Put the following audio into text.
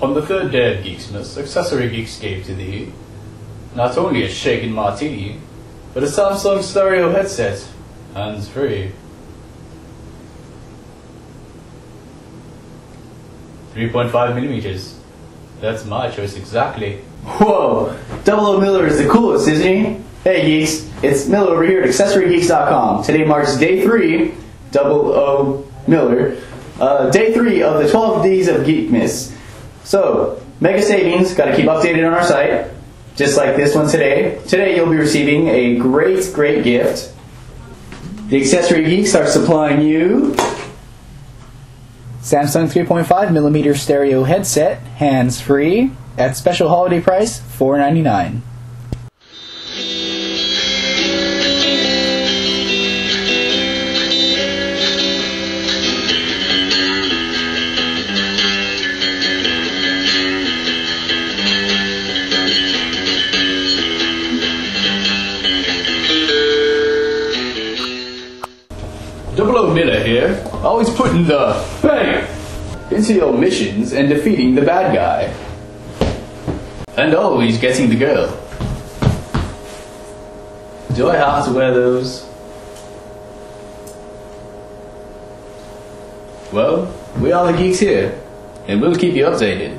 On the third day of Geeksmas, Accessory Geeks gave to thee not only a shaken martini, but a Samsung stereo headset, hands-free. 3.5 millimeters. That's my choice exactly. Whoa! Double O Miller is the coolest, isn't he? Hey geeks, it's Miller over here at AccessoryGeeks.com. Today marks day 3, Double O Miller, day 3 of the 12 days of Geekmas. So, mega savings, gotta keep updated on our site, just like this one today. Today you'll be receiving a great gift. The Accessory Geeks are supplying you Samsung 3.5mm stereo headset, hands-free, at special holiday price, $4.99. Double O Miller here, always putting the bang into your missions and defeating the bad guy. And always getting the girl. Do I have to wear those? Well, we are the geeks here, and we'll keep you updated.